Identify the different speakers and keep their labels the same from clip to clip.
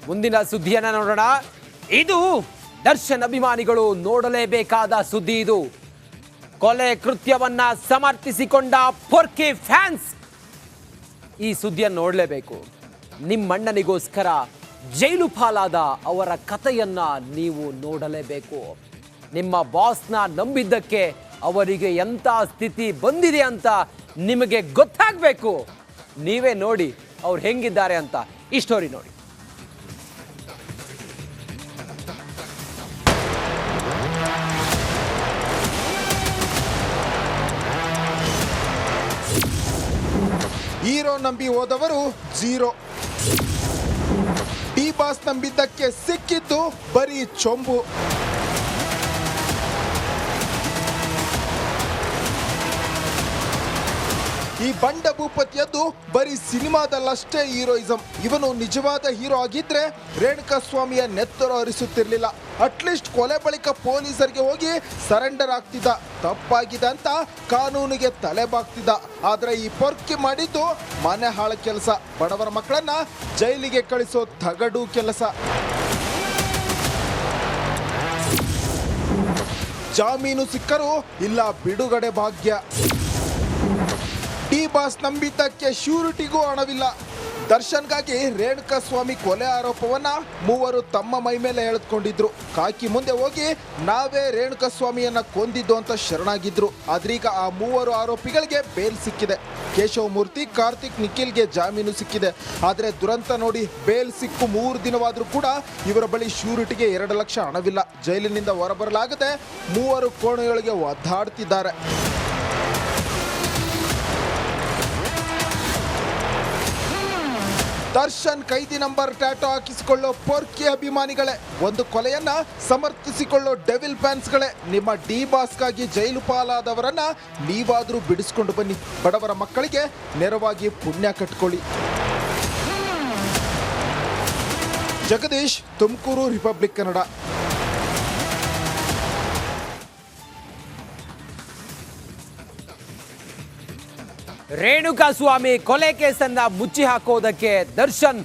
Speaker 1: ಮುಂದಿನ ಸುದ್ದಿಯನ್ನ ನೋಡೋಣ. ಇದು ದರ್ಶನ್ ಅಭಿಮಾನಿಗಳು ನೋಡಲೇಬೇಕಾದ ಸುದ್ದಿ. ಇದು ಕೊಲೆ ಕೃತ್ಯವನ್ನ ಸಮರ್ಥಿಸಿಕೊಂಡ ಪೊರ್ಕಿ ಫ್ಯಾನ್ಸ್ ಈ ಸುದ್ದಿಯನ್ನು ನೋಡಲೇಬೇಕು. ನಿಮ್ಮಣ್ಣನಿಗೋಸ್ಕರ ಜೈಲು ಪಾಲಾದ ಅವರ ಕಥೆಯನ್ನ ನೀವು ನೋಡಲೇಬೇಕು. ನಿಮ್ಮ ಬಾಸ್ನ ನಂಬಿದ್ದಕ್ಕೆ ಅವರಿಗೆ ಎಂಥ ಸ್ಥಿತಿ ಬಂದಿದೆ ಅಂತ ನಿಮಗೆ ಗೊತ್ತಾಗಬೇಕು. ನೀವೇ ನೋಡಿ ಅವ್ರು ಹೆಂಗಿದ್ದಾರೆ ಅಂತ. ಈ ಸ್ಟೋರಿ ನೋಡಿ.
Speaker 2: ಹೀರೋ ನಂಬಿ ಹೋದವರು ಝೀರೋ. ಡಿ ಬಾಸ್ ನಂಬಿದ್ದಕ್ಕೆ ಸಿಕ್ಕಿದ್ದು ಬರೀ ಚೊಂಬು. ಈ ಬಂಡ ಭೂಪತಿಯದ್ದು ಬರೀ ಸಿನಿಮಾದಲ್ಲಷ್ಟೇ ಹೀರೋಯಿಸಂ. ಇವನು ನಿಜವಾದ ಹೀರೋ ಆಗಿದ್ರೆ ರೇಣುಕಾ ಸ್ವಾಮಿಯ ನೆತ್ತರು ಹರಿಸುತ್ತಿರ್ಲಿಲ್ಲ. ಅಟ್ಲೀಸ್ಟ್ ಕೊಲೆ ಬಳಿಕ ಪೊಲೀಸರಿಗೆ ಹೋಗಿ ಸರೆಂಡರ್ ಆಗ್ತಿದ್ದ. ತಪ್ಪಾಗಿದೆ ಅಂತ ಕಾನೂನಿಗೆ ತಲೆಬಾಗ್ತಿದ್ದ. ಆದ್ರೆ ಈ ಪೊರ್ಕಿ ಮಾಡಿದ್ದು ಮನೆ ಹಾಳ ಕೆಲಸ. ಬಡವರ ಮಕ್ಕಳನ್ನ ಜೈಲಿಗೆ ಕಳಿಸೋ ತಗಡು ಕೆಲಸ. ಜಾಮೀನು ಸಿಕ್ಕರೂ ಇಲ್ಲ ಬಿಡುಗಡೆ ಭಾಗ್ಯ. ಡಿ ಬಾಸ್ ನಂಬಿದ್ದಕ್ಕೆ ಶ್ಯೂರಿಟಿಗೂ ಹಣವಿಲ್ಲ. ದರ್ಶನ್ಗಾಗಿ ರೇಣುಕಾ ಸ್ವಾಮಿ ಕೊಲೆ ಆರೋಪವನ್ನ ಮೂವರು ತಮ್ಮ ಮೈ ಮೇಲೆ ಎಳೆದುಕೊಂಡಿದ್ರು. ಕಾಕಿ ಮುಂದೆ ಹೋಗಿ ನಾವೇ ರೇಣುಕಾ ಸ್ವಾಮಿಯನ್ನ ಕೊಂದಿದ್ದು ಅಂತ ಶರಣಾಗಿದ್ರು. ಆದ್ರೀಗ ಆ ಮೂವರು ಆರೋಪಿಗಳಿಗೆ ಬೇಲ್ ಸಿಕ್ಕಿದೆ. ಕೇಶವ ಮೂರ್ತಿ, ಕಾರ್ತಿಕ್, ನಿಖಿಲ್ಗೆ ಜಾಮೀನು ಸಿಕ್ಕಿದೆ. ಆದರೆ ದುರಂತ ನೋಡಿ, ಬೇಲ್ ಸಿಕ್ಕು 3 ದಿನವಾದರೂ ಕೂಡ ಇವರ ಬಳಿ ಶ್ಯೂರಿಟಿಗೆ 2 ಲಕ್ಷ ಹಣವಿಲ್ಲ. ಜೈಲಿನಿಂದ ಹೊರಬರಲಾಗದೆ ಮೂವರು ಕೋಣೆಯೊಳಗೆ ಒದ್ದಾಡ್ತಿದ್ದಾರೆ. ದರ್ಶನ್ ಕೈದಿ ನಂಬರ್ ಟ್ಯಾಟೋ ಹಾಕಿಸಿಕೊಳ್ಳೋ ಪೊರ್ಕಿ ಅಭಿಮಾನಿಗಳೇ, ಒಂದು ಕೊಲೆಯನ್ನ ಸಮರ್ಥಿಸಿಕೊಳ್ಳೋ ಡೆವಿಲ್ ಫ್ಯಾನ್ಸ್ಗಳೇ, ನಿಮ್ಮ ಡಿ ಬಾಸ್ಗಾಗಿ ಜೈಲು ಪಾಲಾದವರನ್ನ ನೀವಾದ್ರೂ ಬಿಡಿಸ್ಕೊಂಡು ಬನ್ನಿ. ಬಡವರ ಮಕ್ಕಳಿಗೆ ನೆರವಾಗಿ ಪುಣ್ಯ ಕಟ್ಕೊಳ್ಳಿ. ಜಗದೀಶ್, ತುಮಕೂರು, ರಿಪಬ್ಲಿಕ್ ಕನ್ನಡ.
Speaker 1: ರೇಣುಕಾ ಸ್ವಾಮಿ ಕೊಲೆ ಕೇಸನ್ನ ಮುಚ್ಚಿ ಹಾಕೋದಕ್ಕೆ ದರ್ಶನ್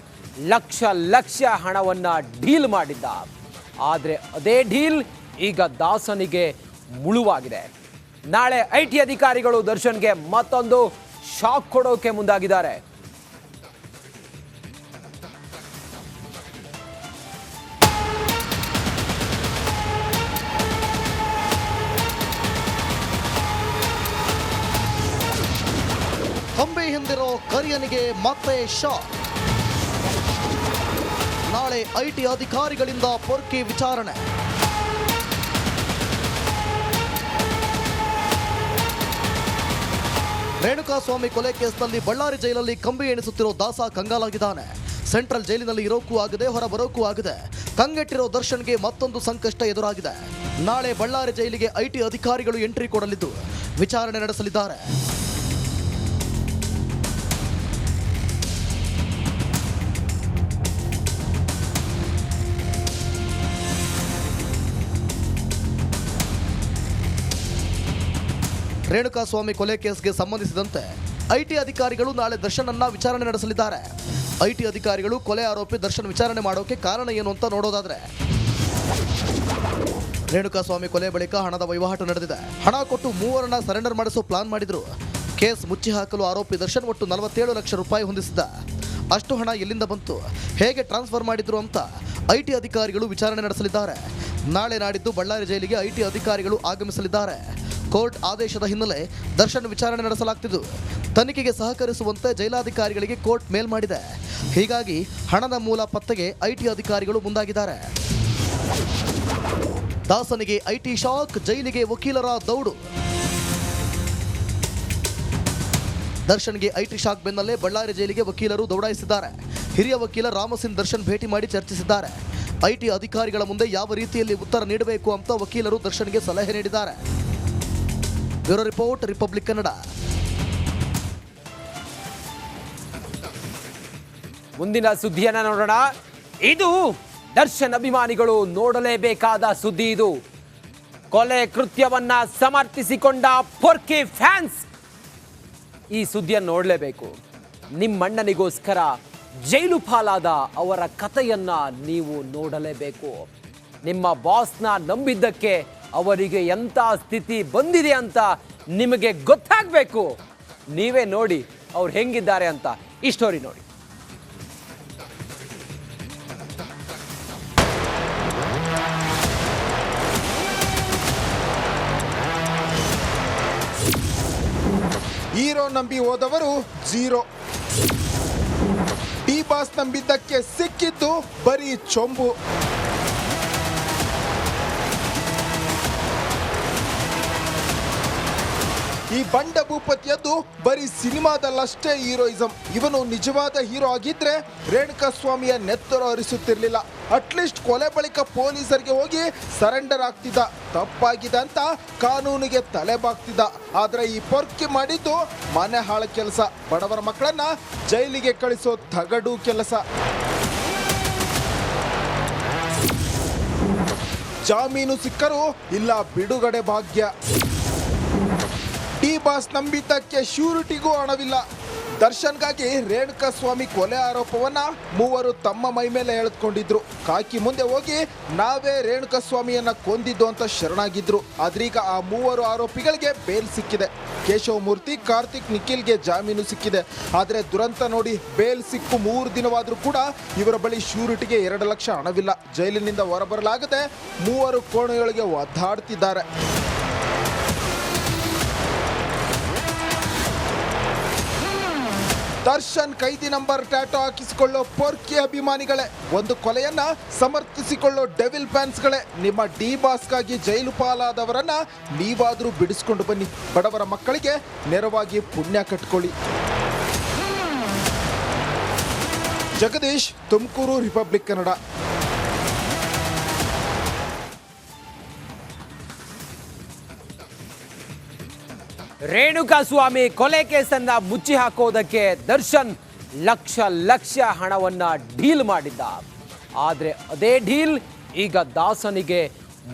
Speaker 1: ಲಕ್ಷ ಹಣವನ್ನ ಡೀಲ್ ಮಾಡಿದ್ದ. ಆದರೆ ಅದೇ ಡೀಲ್ ಈಗ ದಾಸನಿಗೆ ಮುಳುವಾಗಿದೆ. ನಾಳೆ ಐಟಿ ಅಧಿಕಾರಿಗಳು ದರ್ಶನ್ಗೆ ಮತ್ತೊಂದು ಶಾಕ್ ಕೊಡೋಕೆ ಮುಂದಾಗಿದ್ದಾರೆ.
Speaker 3: ಕಂಬಿ ಹಿಂದಿರೋ ಕರಿಯನಿಗೆ ಮತ್ತೆ ಶಾಕ್. ನಾಳೆ ಐಟಿ ಅಧಿಕಾರಿಗಳಿಂದ ಪೊರ್ಕಿ ವಿಚಾರಣೆ. ರೇಣುಕಾ ಸ್ವಾಮಿ ಕೊಲೆ ಕೇಸ್ನಲ್ಲಿ ಬಳ್ಳಾರಿ ಜೈಲಲ್ಲಿ ಕಂಬಿ ಎಣಿಸುತ್ತಿರೋ ದಾಸ ಕಂಗಾಲಾಗಿದ್ದಾನೆ. ಸೆಂಟ್ರಲ್ ಜೈಲಿನಲ್ಲಿ ಇರೋಕ್ಕೂ ಆಗದೆ, ಹೊರ ಬರೋಕ್ಕೂ ಆಗದೆ ಕಂಗೆಟ್ಟಿರೋ ದರ್ಶನ್ಗೆ ಮತ್ತೊಂದು ಸಂಕಷ್ಟ ಎದುರಾಗಿದೆ. ನಾಳೆ ಬಳ್ಳಾರಿ ಜೈಲಿಗೆ ಐಟಿ ಅಧಿಕಾರಿಗಳು ಎಂಟ್ರಿ ಕೊಡಲಿದ್ದು ವಿಚಾರಣೆ ನಡೆಸಲಿದ್ದಾರೆ. ರೇಣುಕಾ ಸ್ವಾಮಿ ಕೊಲೆ ಕೇಸ್ಗೆ ಸಂಬಂಧಿಸಿದಂತೆ ಐಟಿ ಅಧಿಕಾರಿಗಳು ನಾಳೆ ದರ್ಶನ್ ವಿಚಾರಣೆ ನಡೆಸಲಿದ್ದಾರೆ. ಐಟಿ ಅಧಿಕಾರಿಗಳು ಕೊಲೆ ಆರೋಪಿ ದರ್ಶನ್ ವಿಚಾರಣೆ ಮಾಡೋಕೆ ಕಾರಣ ಏನು ಅಂತ ನೋಡೋದಾದ್ರೆ, ರೇಣುಕಾ ಸ್ವಾಮಿ ಕೊಲೆ ಬಳಿಕ ಹಣದ ವಹಿವಾಟು ನಡೆದಿದೆ. ಹಣ ಕೊಟ್ಟು ಮೂವರನ್ನ ಸರೆಂಡರ್ ಮಾಡಿಸೋ ಪ್ಲಾನ್ ಮಾಡಿದ್ರು. ಕೇಸ್ ಮುಚ್ಚಿ ಹಾಕಲು ಆರೋಪಿ ದರ್ಶನ್ ಒಟ್ಟು 47 ಲಕ್ಷ ರೂಪಾಯಿ ಹೊಂದಿಸಿದ್ದ. ಅಷ್ಟು ಹಣ ಎಲ್ಲಿಂದ ಬಂತು, ಹೇಗೆ ಟ್ರಾನ್ಸ್ಫರ್ ಮಾಡಿದ್ರು ಅಂತ ಐಟಿ ಅಧಿಕಾರಿಗಳು ವಿಚಾರಣೆ ನಡೆಸಲಿದ್ದಾರೆ. ನಾಳೆ ನಾಡಿದ್ದು ಬಳ್ಳಾರಿ ಜೈಲಿಗೆ ಐಟಿ ಅಧಿಕಾರಿಗಳು ಆಗಮಿಸಲಿದ್ದಾರೆ. ಕೋರ್ಟ್ ಆದೇಶದ ಹಿನ್ನೆಲೆ ದರ್ಶನ್ ವಿಚಾರಣೆ ನಡೆಸಲಾಗ್ತಿದ್ದು, ತನಿಖೆಗೆ ಸಹಕರಿಸುವಂತೆ ಜೈಲಾಧಿಕಾರಿಗಳಿಗೆ ಕೋರ್ಟ್ ಮೇಲ್ ಮಾಡಿದೆ. ಹೀಗಾಗಿ ಹಣದ ಮೂಲ ಪತ್ತೆಗೆ ಐಟಿ ಅಧಿಕಾರಿಗಳು ಮುಂದಾಗಿದ್ದಾರೆ. ದಾಸನಿಗೆ ಐಟಿ ಶಾಕ್, ಜೈಲಿಗೆ ವಕೀಲರ ದೌಡು. ದರ್ಶನ್ಗೆ ಐಟಿ ಶಾಕ್ ಬೆನ್ನಲ್ಲೇ ಬಳ್ಳಾರಿ ಜೈಲಿಗೆ ವಕೀಲರು ದೌಡಾಯಿಸಿದ್ದಾರೆ. ಹಿರಿಯ ವಕೀಲ ರಾಮಸಿನ್ ದರ್ಶನ್ ಭೇಟಿ ಮಾಡಿ ಚರ್ಚಿಸಿದ್ದಾರೆ. ಐಟಿ ಅಧಿಕಾರಿಗಳ ಮುಂದೆ ಯಾವ ರೀತಿಯಲ್ಲಿ ಉತ್ತರ ನೀಡಬೇಕು ಅಂತ ವಕೀಲರು ದರ್ಶನ್ಗೆ ಸಲಹೆ ನೀಡಿದ್ದಾರೆ. Bureau report, republic Kannada.
Speaker 1: ಮುಂದಿನ ಸುದ್ದಿಯನ್ನ ನೋಡೋಣ. ಇದು ದರ್ಶನ್ ಅಭಿಮಾನಿಗಳು ನೋಡಲೇಬೇಕಾದ ಸುದ್ದಿ. ಇದು ಕೊಲೆ ಕೃತ್ಯವನ್ನ ಸಮರ್ಥಿಸಿಕೊಂಡ ಪೊರ್ಕಿ ಫ್ಯಾನ್ಸ್ ಈ ಸುದ್ದಿಯನ್ನು ನೋಡಲೇಬೇಕು. ನಿಮ್ಮಣ್ಣನಿಗೋಸ್ಕರ ಜೈಲು ಪಾಲಾದ ಅವರ ಕಥೆಯನ್ನ ನೀವು ನೋಡಲೇಬೇಕು. ನಿಮ್ಮ ಬಾಸ್ನ ನಂಬಿದ್ದಕ್ಕೆ ಅವರಿಗೆ ಎಂಥ ಸ್ಥಿತಿ ಬಂದಿದೆ ಅಂತ ನಿಮಗೆ ಗೊತ್ತಾಗಬೇಕು. ನೀವೇ ನೋಡಿ ಅವ್ರು ಹೆಂಗಿದ್ದಾರೆ ಅಂತ. ಈ ಸ್ಟೋರಿ ನೋಡಿ.
Speaker 2: ಹೀರೋ ನಂಬಿ ಹೋದವರು ಝೀರೋ. ಡಿ ಬಾಸ್ ನಂಬಿದ್ದಕ್ಕೆ ಸಿಕ್ಕಿದ್ದು ಬರೀ ಚೊಂಬು. ಈ ಬಂಡ ಭೂಪತಿಯದ್ದು ಬರೀ ಸಿನಿಮಾದಲ್ಲಷ್ಟೇ ಹೀರೋಯಿಸಂ. ಇವನು ನಿಜವಾದ ಹೀರೋ ಆಗಿದ್ರೆ ರೇಣುಕಾ ಸ್ವಾಮಿಯ ನೆತ್ತರು ಹರಿಸುತ್ತಿರಲಿಲ್ಲ. ಅಟ್ಲೀಸ್ಟ್ ಕೊಲೆ ಬಳಿಕ ಪೊಲೀಸರಿಗೆ ಹೋಗಿ ಸರೆಂಡರ್ ಆಗ್ತಿದ್ದ. ತಪ್ಪಾಗಿದೆ ಅಂತ ಕಾನೂನಿಗೆ ತಲೆ ಬಾಗ್ತಿದ್ದ. ಆದ್ರೆ ಈ ಪೊರ್ಕಿ ಮಾಡಿದ್ದು ಮನೆ ಹಾಳ ಕೆಲಸ. ಬಡವರ ಮಕ್ಕಳನ್ನ ಜೈಲಿಗೆ ಕಳಿಸೋ ತಗಡು ಕೆಲಸ. ಜಾಮೀನು ಸಿಕ್ಕರೂ ಇಲ್ಲ ಬಿಡುಗಡೆ ಭಾಗ್ಯ. ಡಿ ಬಾಸ್ ನಂಬಿದ್ದಕ್ಕೆ ಶ್ಯೂರಿಟಿಗೂ ಹಣವಿಲ್ಲ. ದರ್ಶನ್ಗಾಗಿ ರೇಣುಕಾ ಸ್ವಾಮಿ ಕೊಲೆ ಆರೋಪವನ್ನ ಮೂವರು ತಮ್ಮ ಮೈ ಮೇಲೆ ಎಳೆದುಕೊಂಡಿದ್ರು. ಕಾಕಿ ಮುಂದೆ ಹೋಗಿ ನಾವೇ ರೇಣುಕಾ ಸ್ವಾಮಿಯನ್ನ ಕೊಂದಿದ್ದು ಅಂತ ಶರಣಾಗಿದ್ರು. ಆದ್ರೀಗ ಆ ಮೂವರು ಆರೋಪಿಗಳಿಗೆ ಬೇಲ್ ಸಿಕ್ಕಿದೆ. ಕೇಶವಮೂರ್ತಿ, ಕಾರ್ತಿಕ್, ನಿಖಿಲ್ಗೆ ಜಾಮೀನು ಸಿಕ್ಕಿದೆ. ಆದರೆ ದುರಂತ ನೋಡಿ, ಬೇಲ್ ಸಿಕ್ಕು 3 ದಿನವಾದರೂ ಕೂಡ ಇವರ ಬಳಿ ಶ್ಯೂರಿಟಿಗೆ 2 ಲಕ್ಷ ಹಣವಿಲ್ಲ. ಜೈಲಿನಿಂದ ಹೊರಬರಲಾಗದೆ ಮೂವರು ಕೋಣೆಯೊಳಗೆ ಒದ್ದಾಡ್ತಿದ್ದಾರೆ. ದರ್ಶನ್ ಕೈದಿ ನಂಬರ್ ಟ್ಯಾಟೋ ಹಾಕಿಸಿಕೊಳ್ಳೋ ಪೊರ್ಕಿ ಅಭಿಮಾನಿಗಳೇ, ಒಂದು ಕೊಲೆಯನ್ನ ಸಮರ್ಥಿಸಿಕೊಳ್ಳೋ ಡೆವಿಲ್ ಫ್ಯಾನ್ಸ್ಗಳೇ, ನಿಮ್ಮ ಡಿ ಬಾಸ್ಗಾಗಿ ಜೈಲು ಪಾಲಾದವರನ್ನ ನೀವಾದರೂ ಬಿಡಿಸ್ಕೊಂಡು ಬನ್ನಿ. ಬಡವರ ಮಕ್ಕಳಿಗೆ ನೆರವಾಗಿ ಪುಣ್ಯ ಕಟ್ಕೊಳ್ಳಿ. ಜಗದೀಶ್, ತುಮಕೂರು, ರಿಪಬ್ಲಿಕ್ ಕನ್ನಡ.
Speaker 1: ರೇಣುಕಾ ಸ್ವಾಮಿ ಕೊಲೆ ಕೇಸನ್ನ ಮುಚ್ಚಿ ಹಾಕೋದಕ್ಕೆ ದರ್ಶನ್ ಲಕ್ಷ ಹಣವನ್ನ ಡೀಲ್ ಮಾಡಿದ್ದ. ಆದರೆ ಅದೇ ಡೀಲ್ ಈಗ ದಾಸನಿಗೆ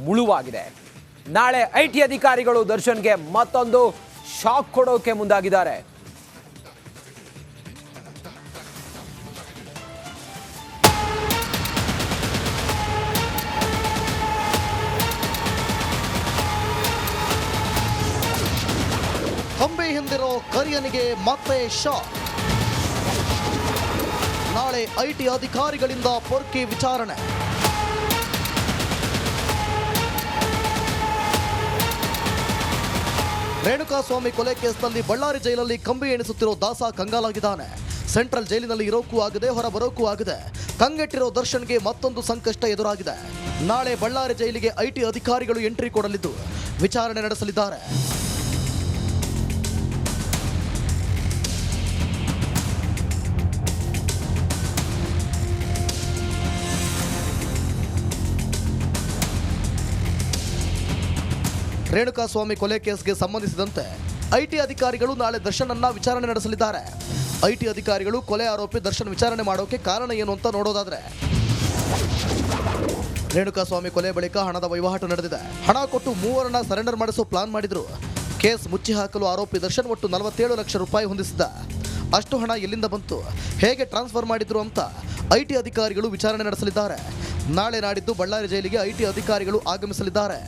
Speaker 1: ಮುಳುವಾಗಿದೆ. ನಾಳೆ ಐಟಿ ಅಧಿಕಾರಿಗಳು ದರ್ಶನ್ಗೆ ಮತ್ತೊಂದು ಶಾಕ್ ಕೊಡೋಕೆ ಮುಂದಾಗಿದ್ದಾರೆ.
Speaker 3: ಕಂಬಿ ಹಿಂದಿರೋ ಕರಿಯನಿಗೆ ಮತ್ತೆ ಶಾಕ್. ನಾಳೆ ಐಟಿ ಅಧಿಕಾರಿಗಳಿಂದ ಪೊರ್ಕಿ ವಿಚಾರಣೆ. ರೇಣುಕಾ ಸ್ವಾಮಿ ಕೊಲೆ ಕೇಸ್ನಲ್ಲಿ ಬಳ್ಳಾರಿ ಜೈಲಲ್ಲಿ ಕಂಬಿ ಎಣಿಸುತ್ತಿರೋ ದಾಸ ಕಂಗಾಲಾಗಿದ್ದಾನೆ. ಸೆಂಟ್ರಲ್ ಜೈಲಿನಲ್ಲಿ ಇರೋಕ್ಕೂ ಆಗದೆ, ಹೊರ ಬರೋಕ್ಕೂ ಆಗದೆ ಕಂಗೆಟ್ಟಿರೋ ದರ್ಶನ್ಗೆ ಮತ್ತೊಂದು ಸಂಕಷ್ಟ ಎದುರಾಗಿದೆ. ನಾಳೆ ಬಳ್ಳಾರಿ ಜೈಲಿಗೆ ಐಟಿ ಅಧಿಕಾರಿಗಳು ಎಂಟ್ರಿ ಕೊಡಲಿದ್ದು ವಿಚಾರಣೆ ನಡೆಸಲಿದ್ದಾರೆ. ರೇಣುಕಾ ಸ್ವಾಮಿ ಕೊಲೆ ಕೇಸ್ಗೆ ಸಂಬಂಧಿಸಿದಂತೆ ಐಟಿ ಅಧಿಕಾರಿಗಳು ನಾಳೆ ದರ್ಶನ್ ಅನ್ನ ವಿಚಾರಣೆ ನಡೆಸಲಿದ್ದಾರೆ. ಐಟಿ ಅಧಿಕಾರಿಗಳು ಕೊಲೆ ಆರೋಪಿ ದರ್ಶನ್ ವಿಚಾರಣೆ ಮಾಡೋಕೆ ಕಾರಣ ಏನು ಅಂತ ನೋಡೋದಾದ್ರೆ, ರೇಣುಕಾ ಸ್ವಾಮಿ ಕೊಲೆ ಬಳಿಕ ಹಣದ ವಹಿವಾಟು ನಡೆದಿದೆ. ಹಣ ಕೊಟ್ಟು ಮೂವರನ್ನ ಸರೆಂಡರ್ ಮಾಡಿಸೋ ಪ್ಲಾನ್ ಮಾಡಿದ್ರು. ಕೇಸ್ ಮುಚ್ಚಿ ಹಾಕಲು ಆರೋಪಿ ದರ್ಶನ್ ಒಟ್ಟು 47 ಲಕ್ಷ ರೂಪಾಯಿ ಹೊಂದಿಸಿದ್ದ. ಅಷ್ಟು ಹಣ ಎಲ್ಲಿಂದ ಬಂತು, ಹೇಗೆ ಟ್ರಾನ್ಸ್ಫರ್ ಮಾಡಿದ್ರು ಅಂತ ಐಟಿ ಅಧಿಕಾರಿಗಳು ವಿಚಾರಣೆ ನಡೆಸಲಿದ್ದಾರೆ. ನಾಳೆ ನಾಡಿದ್ದು ಬಳ್ಳಾರಿ ಜೈಲಿಗೆ ಐಟಿ ಅಧಿಕಾರಿಗಳು ಆಗಮಿಸಲಿದ್ದಾರೆ.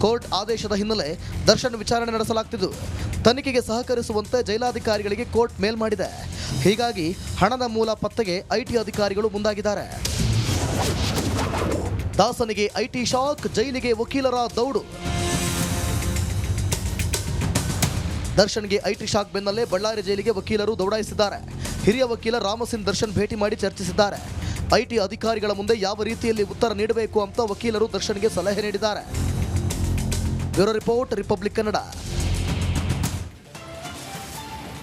Speaker 3: ಕೋರ್ಟ್ ಆದೇಶದ ಹಿನ್ನೆಲೆ ದರ್ಶನ್ ವಿಚಾರಣೆ ನಡೆಸಲಾಗ್ತಿದ್ದು, ತನಿಖೆಗೆ ಸಹಕರಿಸುವಂತೆ ಜೈಲಾಧಿಕಾರಿಗಳಿಗೆ ಕೋರ್ಟ್ ಮೇಲ್ ಮಾಡಿದೆ. ಹೀಗಾಗಿ ಹಣದ ಮೂಲ ಪತ್ತೆಗೆ ಐಟಿ ಅಧಿಕಾರಿಗಳು ಮುಂದಾಗಿದ್ದಾರೆ. ದಾಸನಿಗೆ ಐಟಿ ಶಾಕ್, ಜೈಲಿಗೆ ವಕೀಲರ ದೌಡು. ದರ್ಶನ್ಗೆ ಐಟಿ ಶಾಕ್ ಬೆನ್ನಲ್ಲೇ ಬಳ್ಳಾರಿ ಜೈಲಿಗೆ ವಕೀಲರು ದೌಡಾಯಿಸಿದ್ದಾರೆ. ಹಿರಿಯ ವಕೀಲ ರಾಮಸಿನ್ ದರ್ಶನ್ ಭೇಟಿ ಮಾಡಿ ಚರ್ಚಿಸಿದ್ದಾರೆ. ಐಟಿ ಅಧಿಕಾರಿಗಳ ಮುಂದೆ ಯಾವ ರೀತಿಯಲ್ಲಿ ಉತ್ತರ ನೀಡಬೇಕು ಅಂತ ವಕೀಲರು ದರ್ಶನ್ಗೆ ಸಲಹೆ ನೀಡಿದ್ದಾರೆ. Bureau report, republic Kannada.